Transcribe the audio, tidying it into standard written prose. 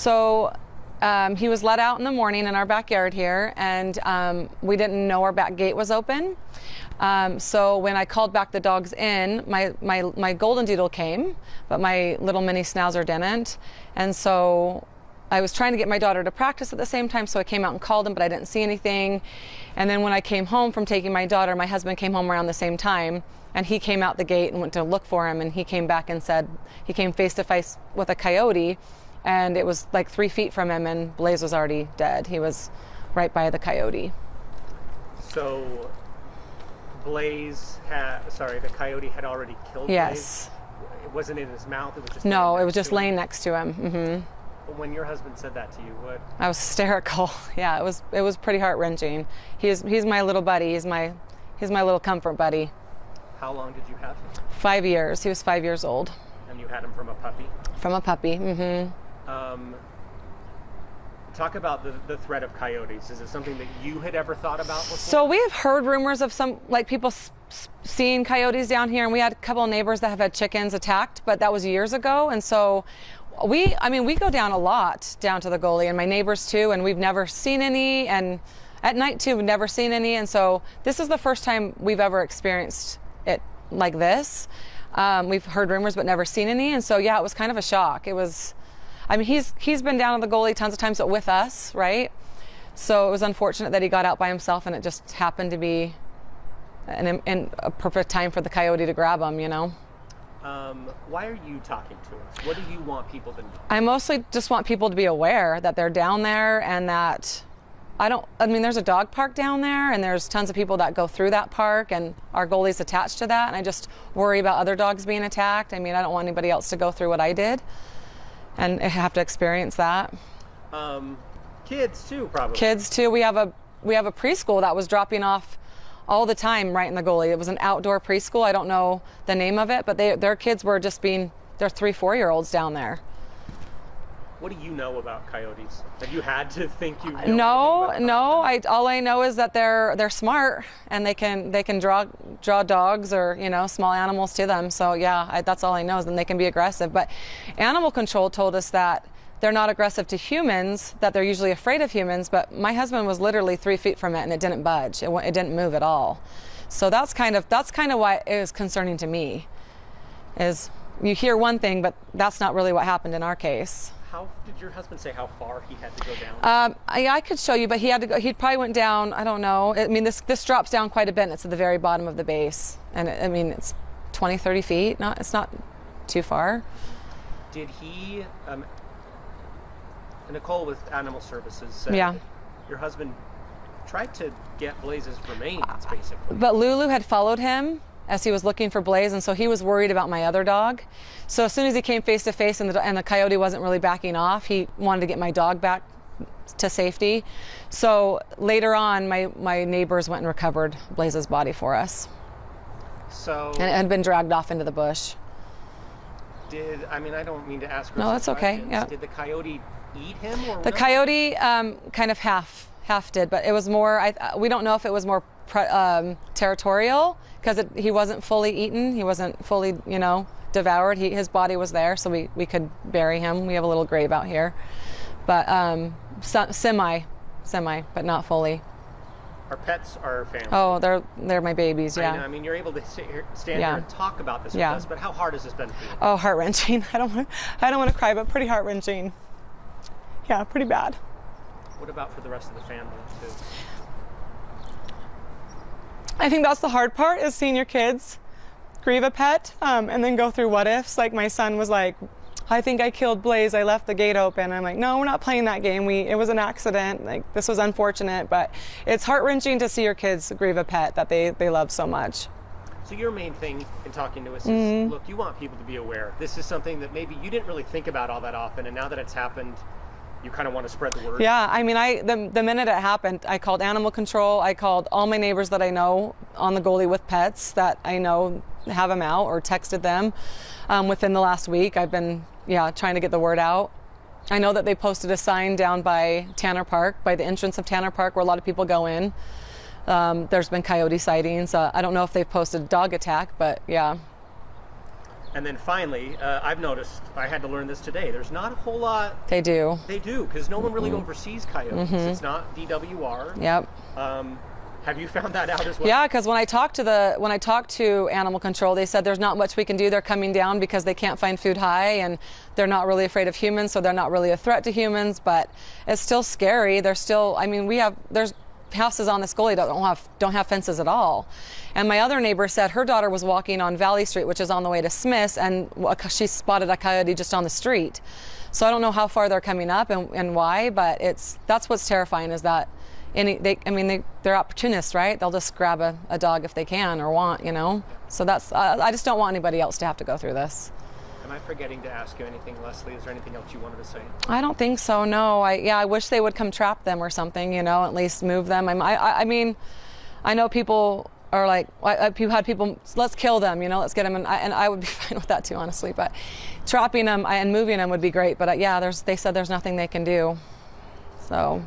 So he was let out in the morning in our backyard here, and we didn't know our back gate was open. So when I called back the dogs in, my golden doodle came, but my little mini schnauzer didn't. And so I was trying to get my daughter to practice at the same time, so I came out and called him, but I didn't see anything. And then when I came home from taking my daughter, my husband came home around the same time, and he came out the gate and went to look for him, and he came back and said he came face to face with a coyote, and it was like 3 feet from him, and Blaze was already dead. He was right by the coyote. So the coyote had already killed Yes. Blaze? It wasn't in his mouth? It was just No, it was just laying next to him. Mm-hmm. When your husband said that to you, what? I was hysterical. Yeah, it was pretty heart-wrenching. He's my little buddy. He's my little comfort buddy. How long did you have him? 5 years. He was 5 years old. And you had him from a puppy? From a puppy. Mm-hmm. Talk about the threat of coyotes. Is it something that you had ever thought about before? So we have heard rumors of some, like, people seeing coyotes down here, and we had a couple of neighbors that have had chickens attacked, but that was years ago. And so we go down a lot, down to the Gully, and my neighbors too, and we've never seen any, and at night too, we've never seen any. And so this is the first time we've ever experienced it like this. We've heard rumors but never seen any, and so yeah, it was kind of a shock. It was, I mean, he's been down to the Gully tons of times, but with us, right? So it was unfortunate that he got out by himself, and it just happened to be in a perfect time for the coyote to grab him, you know? Why are you talking to us? What do you want people to know? I mostly just want people to be aware that they're down there, and that there's a dog park down there, and there's tons of people that go through that park, and our goalie's attached to that, and I just worry about other dogs being attacked. I mean, I don't want anybody else to go through what I did and have to experience that. Kids too, probably. Kids too. We have a preschool that was dropping off all the time right in the Gully. It was an outdoor preschool. I don't know the name of it, but their kids were just they're 3-4-year-olds down there. What do you know about coyotes? Have you had to think you know? No. All I know is that they're smart, and they can draw dogs or, you know, small animals to them. So yeah, that's all I know is that they can be aggressive. But animal control told us that they're not aggressive to humans, that they're usually afraid of humans. But my husband was literally 3 feet from it, and it didn't budge. It didn't move at all. So that's kind of why it is concerning to me. Is you hear one thing, but that's not really what happened in our case. How did your husband say how far he had to go down? I could show you, but he had to go. He probably went down. I don't know. I mean, this drops down quite a bit. And it's at the very bottom of the base, and it's 20, 30 feet. It's not too far. Did he? Nicole with Animal Services said your husband tried to get Blaze's remains, basically. But Lulu had followed him as he was looking for Blaze, and so he was worried about my other dog. So as soon as he came face to face and the coyote wasn't really backing off, he wanted to get my dog back to safety. So later on, my neighbors went and recovered Blaze's body for us. So. And it had been dragged off into the bush. I don't mean to ask her. No, that's okay. Yeah. Did the coyote eat him? Or the coyote kind of half did, but it was more, we don't know if it was more territorial, because he wasn't fully eaten. He wasn't fully, devoured. His body was there, so we could bury him. We have a little grave out here, but semi, but not fully. Our pets are family. Oh, they're my babies. Yeah. I mean, you're able to stand here and talk about this with us, but how hard has this been for you? Oh, heart-wrenching. I don't want to cry, but pretty heart-wrenching. Yeah, pretty bad. What about for the rest of the family too? I think that's the hard part, is seeing your kids grieve a pet, and then go through what ifs. Like, my son was like, I think I killed Blaze, I left the gate open. I'm like, no, we're not playing that game. It was an accident. Like, this was unfortunate, but it's heart-wrenching to see your kids grieve a pet that they love so much. So your main thing in talking to us is, look, you want people to be aware. This is something that maybe you didn't really think about all that often, and now that it's happened, you kind of want to spread the word. Yeah, I mean, the minute it happened, I called animal control. I called all my neighbors that I know on the Goalie with pets that I know have them out, or texted them within the last week. I've been trying to get the word out. I know that they posted a sign down by Tanner Park, by the entrance of Tanner Park, where a lot of people go in. There's been coyote sightings. I don't know if they've posted dog attack, but yeah. And then finally, I've noticed, I had to learn this today, there's not a whole lot. They do. They do, because no one really oversees coyotes. It's not DWR. Yep. Have you found that out as well? Yeah, because when I talked to animal control, they said there's not much we can do. They're coming down because they can't find food high, and they're not really afraid of humans, so they're not really a threat to humans. But it's still scary. They're still. I mean, there's houses on this gully that don't have fences at all. And my other neighbor said her daughter was walking on Valley Street, which is on the way to Smith's, and she spotted a coyote just on the street. So I don't know how far they're coming up and why, but that's what's terrifying is that. They're opportunists, right? They'll just grab a dog if they can or want, So I just don't want anybody else to have to go through this. Am I forgetting to ask you anything, Leslie? Is there anything else you wanted to say? I don't think so, no. I wish they would come trap them or something, at least move them. I know people are like, I've had people, let's kill them, let's get them, and I would be fine with that too, honestly. But trapping them and moving them would be great. But they said there's nothing they can do. So.